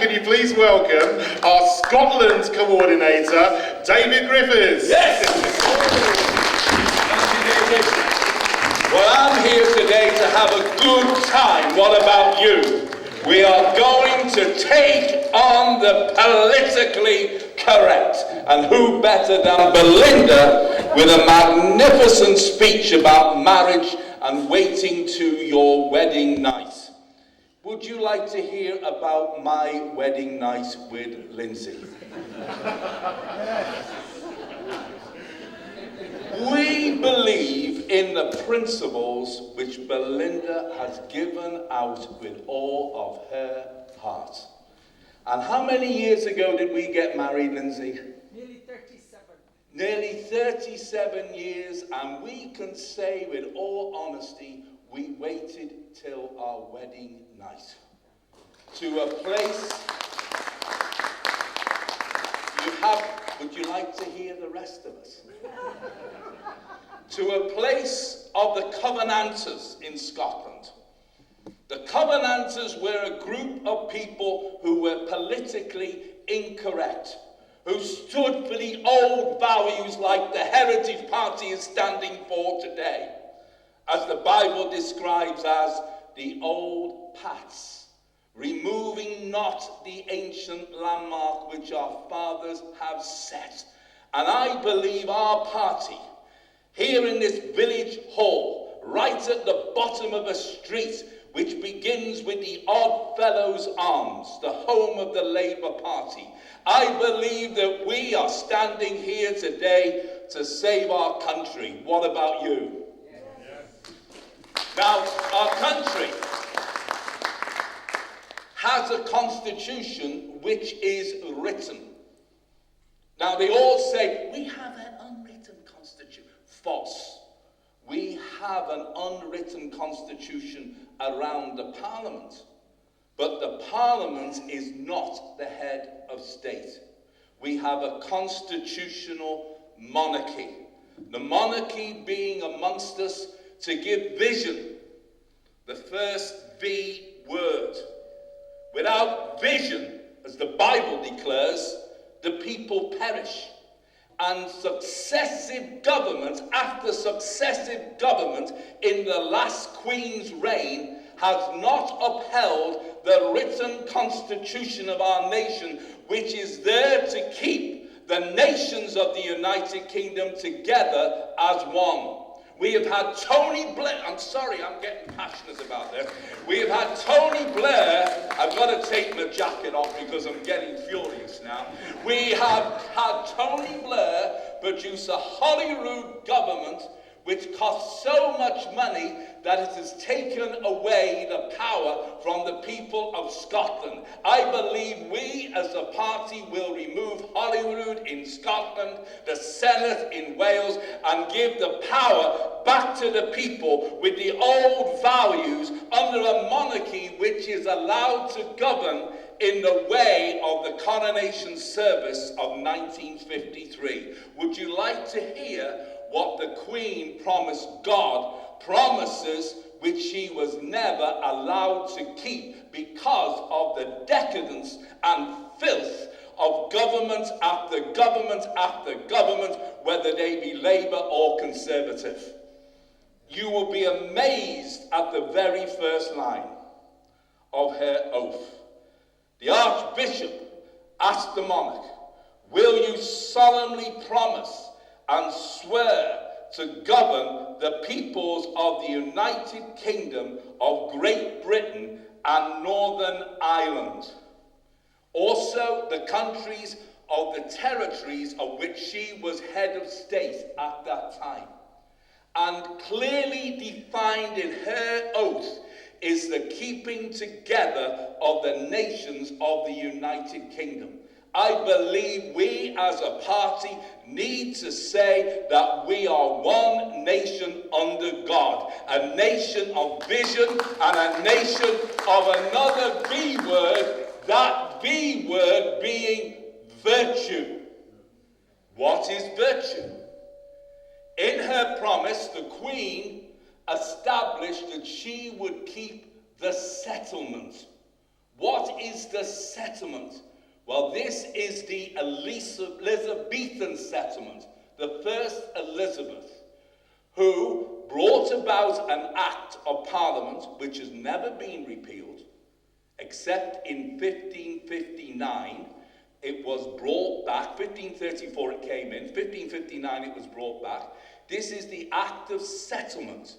can you please welcome our Scotland coordinator, David Griffiths. Yes! Well, I'm here today to have a good time. What about you? We are going to take on the politically correct. And who better than Belinda with a magnificent speech about marriage and waiting to your wedding night. Would you like to hear about my wedding night with Lindsay? We believe in the principles which Belinda has given out with all of her heart. And how many years ago did we get married, Lindsay? Nearly 37. Nearly 37 years, and we can say with all honesty, we waited till our wedding night. To a place, would you like to hear the rest of us? To a place of the Covenanters in Scotland. The Covenanters were a group of people who were politically incorrect, who stood for the old values like the Heritage Party is standing for today, as the Bible describes as the old paths, removing not the ancient landmark which our fathers have set. And I believe our party, here in this village hall, right at the bottom of a street, which begins with the Odd Fellows Arms, the home of the Labour Party, I believe that we are standing here today to save our country. What about you? Now, our country has a constitution which is written. Now, they all say, we have an unwritten constitution. False. We have an unwritten constitution around the Parliament. But the Parliament is not the head of state. We have a constitutional monarchy. The monarchy being amongst us to give vision. The first V word. Without vision, as the Bible declares, the people perish. And successive government after successive government in the last Queen's reign has not upheld the written constitution of our nation, which is there to keep the nations of the United Kingdom together as one. We have had Tony Blair, I'm sorry, I'm getting passionate about this. We have had Tony Blair, I've got to take my jacket off because I'm getting furious now. We have had Tony Blair produce a Holyrood government which costs so much money that it has taken away the power from the people of Scotland. I believe we as a party will remove Holyrood in Scotland, the Senate in Wales, and give the power back to the people with the old values under a monarchy which is allowed to govern in the way of the coronation service of 1953. Would you like to hear what the Queen promised God, promises which she was never allowed to keep because of the decadence and filth of government after government after government, whether they be Labour or Conservative? You will be amazed at the very first line of her oath. The Archbishop asked the monarch, will you solemnly promise and swear to govern the peoples of the United Kingdom of Great Britain and Northern Ireland? Also the countries of the territories of which she was head of state at that time. And clearly defined in her oath is the keeping together of the nations of the United Kingdom. I believe we as a party need to say that we are one nation under God, a nation of vision and a nation of another V word, that V word being virtue. What is virtue? In her promise, the Queen established that she would keep the settlement. What is the settlement? Well, this is the Elizabethan settlement, the first Elizabeth, who brought about an act of parliament which has never been repealed, except in 1559. It was brought back. 1534 it came in. 1559 it was brought back. This is the Act of Settlement,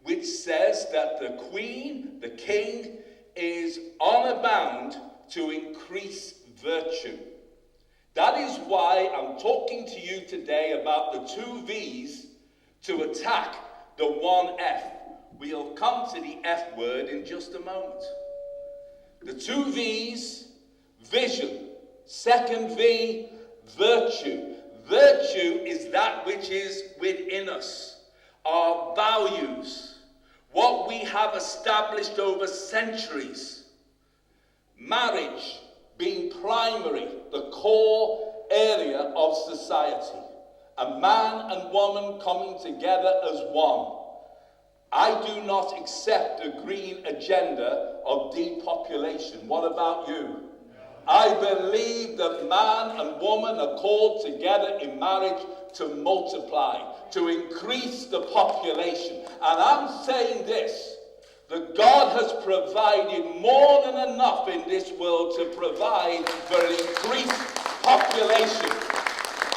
which says that the Queen, the King, is honor bound to increase virtue. That is why I'm talking to you today about the 2 V's to attack the 1 F. We'll come to the F word in just a moment. The 2 V's, vision. Second V, virtue. Virtue is that which is within us, our values, what we have established over centuries. Marriage being primary, the core area of society. A man and woman coming together as one. I do not accept the green agenda of depopulation. What about you? I believe that man and woman are called together in marriage to multiply, to increase the population. And I'm saying this, that God has provided more than enough in this world to provide for an increased population.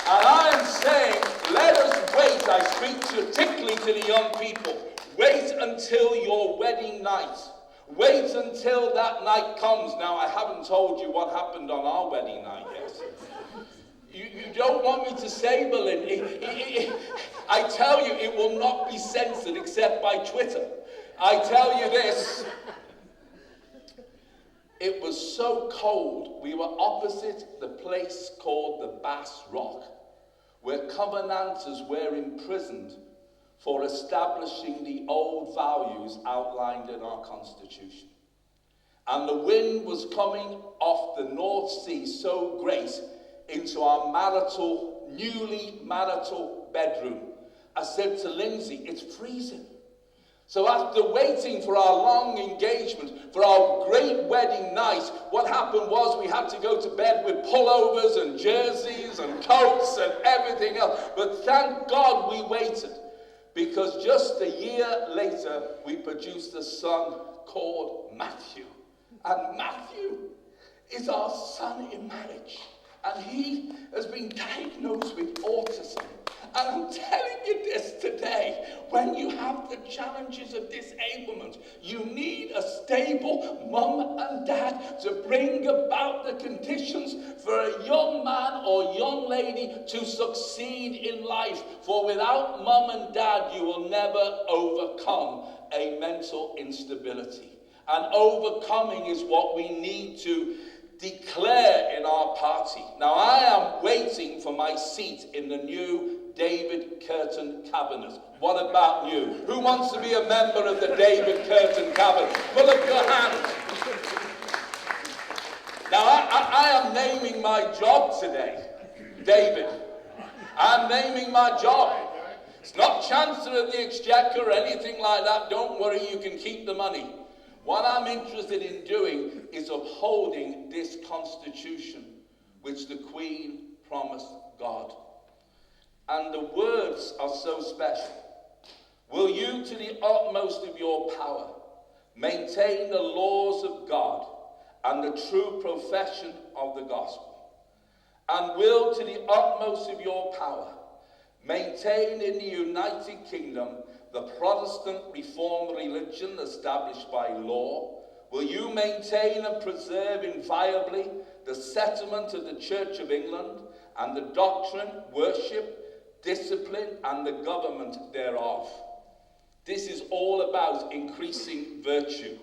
And I am saying, let us wait. I speak particularly to the young people. Wait until your wedding night. Wait until that night comes. Now, I haven't told you what happened on our wedding night yet. You don't want me to say, Belinda. I tell you, it will not be censored except by Twitter. I tell you this. It was so cold. We were opposite the place called the Bass Rock, where Covenanters were imprisoned for establishing the old values outlined in our Constitution. And the wind was coming off the North Sea so great into our newly marital bedroom. I said to Lindsay, it's freezing. So after waiting for our long engagement, for our great wedding night, what happened was we had to go to bed with pullovers and jerseys and coats and everything else. But thank God we waited, because just a year later, we produced a son called Matthew. And Matthew is our son in marriage. And he has been diagnosed with autism. And I'm telling you this today, when you have the challenges of disablement, you need a stable mum and dad to bring about the conditions for a young man or young lady to succeed in life. For without mum and dad, you will never overcome a mental instability. And overcoming is what we need to declare in our party. Now, I am waiting for my seat in the new David Curtin cabinet. What about you? Who wants to be a member of the David Curtin cabinet? Put up your hand. Now, I am naming my job today, David. I'm naming my job. It's not Chancellor of the Exchequer or anything like that. Don't worry, you can keep the money. What I'm interested in doing is upholding this Constitution which the Queen promised God. And the words are so special. Will you, to the utmost of your power, maintain the laws of God and the true profession of the gospel? And will, to the utmost of your power, maintain in the United Kingdom the Protestant Reformed religion established by law? Will you maintain and preserve inviolably the settlement of the Church of England and the doctrine, worship, discipline, and the government thereof? This is all about increasing virtue.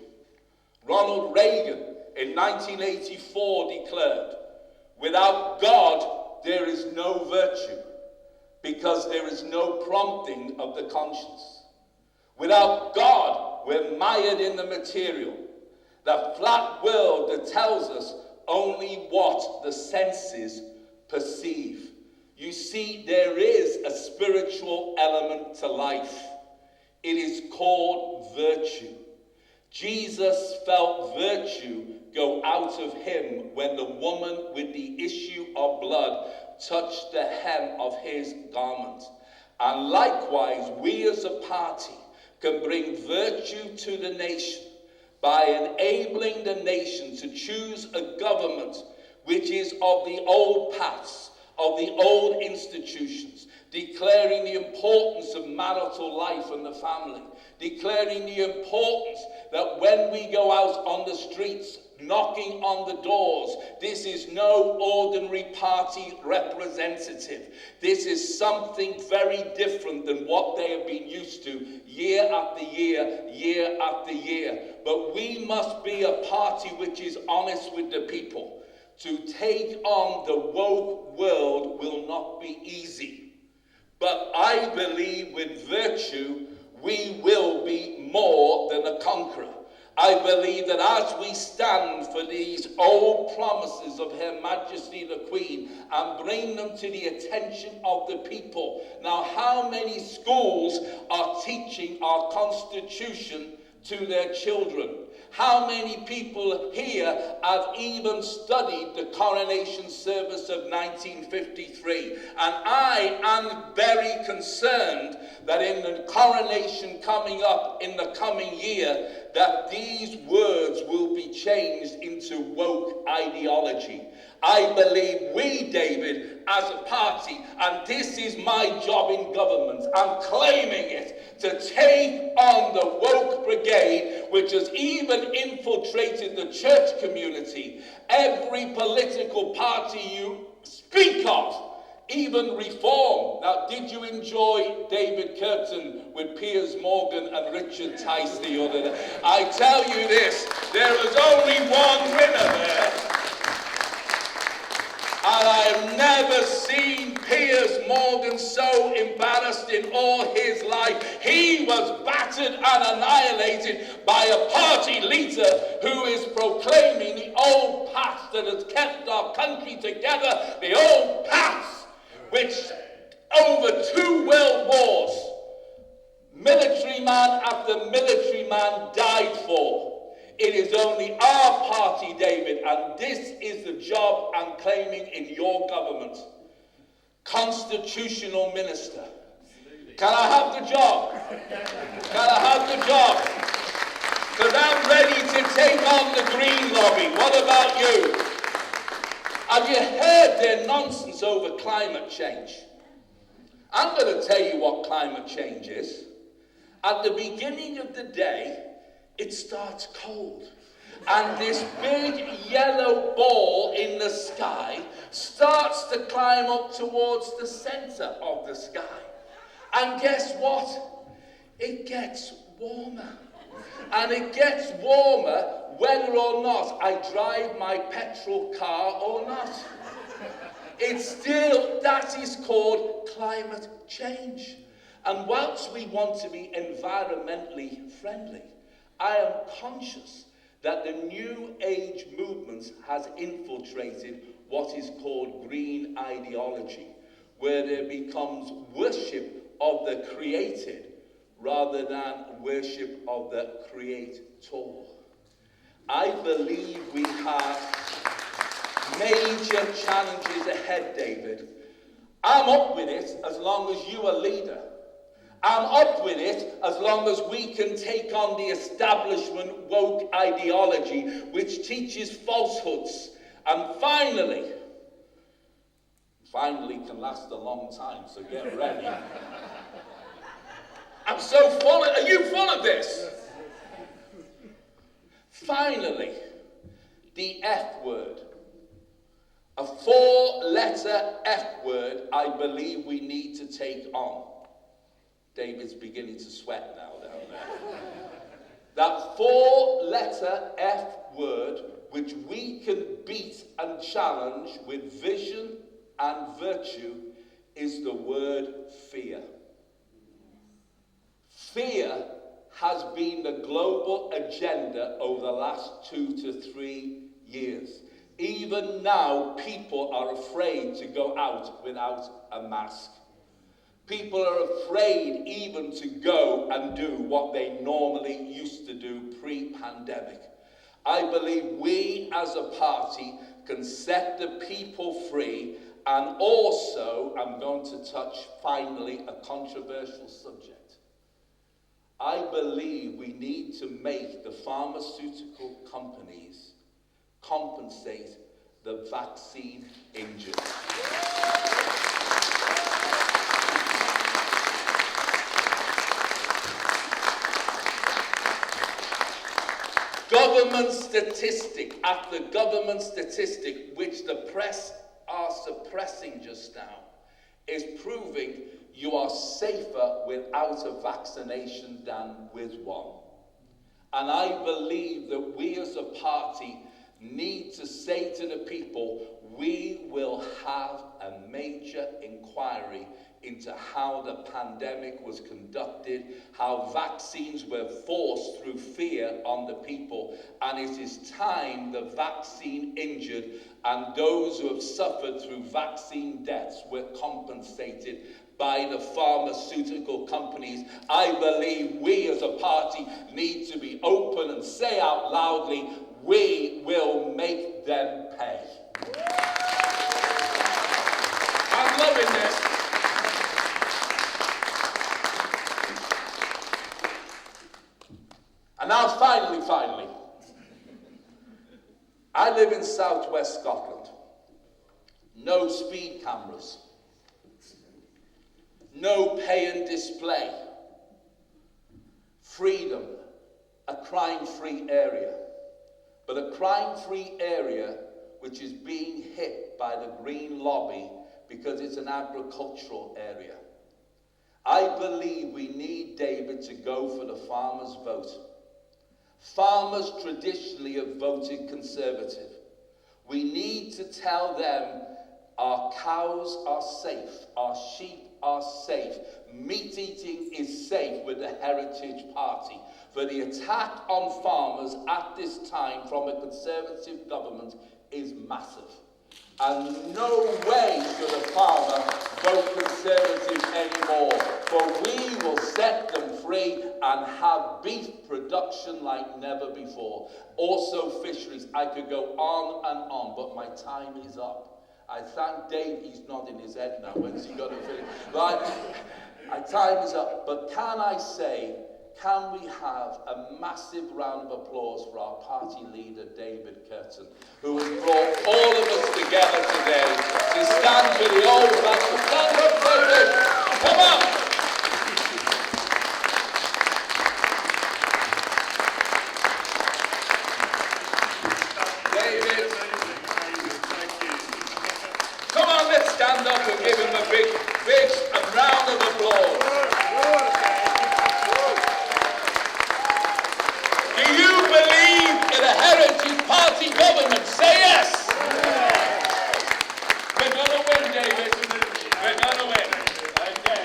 Ronald Reagan in 1984 declared, without God there is no virtue, because there is no prompting of the conscience. Without God, we're mired in the material, the flat world that tells us only what the senses perceive. You see, there is a spiritual element to life. It is called virtue. Jesus felt virtue go out of him when the woman with the issue of blood touched the hem of his garment. And likewise, we as a party can bring virtue to the nation by enabling the nation to choose a government which is of the old paths, of the old institutions, declaring the importance of marital life and the family, declaring the importance that when we go out on the streets, knocking on the doors, this is no ordinary party representative. This is something very different than what they have been used to year after year, year after year. But we must be a party which is honest with the people. To take on the woke world will not be easy. But I believe with virtue, we will be more than a conqueror. I believe that as we stand for these old promises of Her Majesty the Queen and bring them to the attention of the people. Now, how many schools are teaching our Constitution to their children? How many people here have even studied the coronation service of 1953? And I am very concerned that in the coronation coming up in the coming year, that these words will be changed into woke ideology. I believe we, David, as a party, and this is my job in government, I'm claiming it, to take on the woke brigade, which has even infiltrated the church community. Every political party you speak of, even reform. Now, did you enjoy David Curtin with Piers Morgan and Richard Tice the other day? I tell you this, there was only one winner there. And I've never seen Piers Morgan so embarrassed in all his life. He was battered and annihilated by a party leader who is proclaiming the old paths that has kept our country together, the old paths which over 2 world wars, military man after military man died for. It is only our party, David, and this is the job I'm claiming in your government. Constitutional minister. Can I have the job? Can I have the job? Because I'm ready to take on the Green lobby. What about you? Have you heard their nonsense over climate change? I'm going to tell you what climate change is. At the beginning of the day, it starts cold. And this big yellow ball in the sky starts to climb up towards the center of the sky. And guess what? It gets warmer. And it gets warmer whether or not I drive my petrol car or not. It's still, that is called climate change. And whilst we want to be environmentally friendly, I am conscious that the New Age movement has infiltrated what is called green ideology, where there becomes worship of the created rather than worship of the creator. I believe we have major challenges ahead, David. I'm up with it as long as you are leader. I'm up with it as long as we can take on the establishment woke ideology which teaches falsehoods. And finally can last a long time, so get ready. I'm so full of, are you full of this? Finally, the F word. A 4-letter F word I believe we need to take on. David's beginning to sweat now down there. That 4-letter F word which we can beat and challenge with vision and virtue is the word fear. Fear has been the global agenda over the last 2 to 3 years. Even now, people are afraid to go out without a mask. People are afraid even to go and do what they normally used to do pre-pandemic. I believe we as a party can set the people free, and also, I'm going to touch finally a controversial subject. I believe we need to make the pharmaceutical companies compensate the vaccine injured. Government statistic after government statistic, which the press are suppressing just now, is proving you are safer without a vaccination than with one. And I believe that we as a party need to say to the people, we will have a major inquiry into how the pandemic was conducted, how vaccines were forced through fear on the people, and it is time the vaccine injured and those who have suffered through vaccine deaths were compensated by the pharmaceutical companies. I believe we as a party need to be open and say out loudly, we will make them pay. I'm loving this. And now finally, I live in southwest Scotland. No speed cameras. No pay and display. Freedom. A crime-free area. But a crime-free area which is being hit by the Green Lobby because it's an agricultural area. I believe we need, David, to go for the farmers' vote. Farmers traditionally have voted Conservative. We need to tell them our cows are safe, our sheep are safe, meat eating is safe with the Heritage Party. For the attack on farmers at this time from a Conservative government is massive. And no way should a farmer vote Conservative anymore, for we will set them free and have beef production like never before. Also fisheries. I could go on and on, but my time is up. I thank Dave, he's nodding his head now. When's he going to finish? Right, my time is up. But can I say, can we have a massive round of applause for our party leader, David Curtin, who has brought all of us together today to stand for the old fashioned. Stand up, David! Come on! David, come on, let's stand up and give him a big round of applause. Do you believe in a Heritage Party government? Say yes! We're going to win, David. We're going to win. Okay.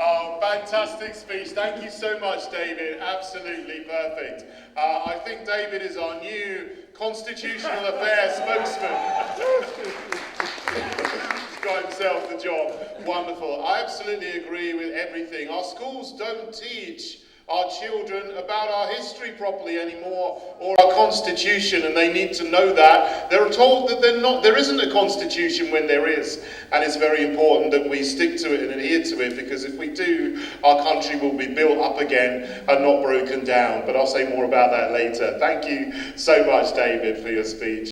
Oh, fantastic speech. Thank you so much, David. Absolutely perfect. I think David is our new Constitutional Affairs spokesman. He's got himself the job. Wonderful. I absolutely agree with everything. Our schools don't teach our children about our history properly anymore, or our constitution, and they need to know that. They're told that there isn't a constitution when there is, and it's very important that we stick to it and adhere to it, because if we do, our country will be built up again and not broken down. But I'll say more about that later. Thank you so much, David, for your speech.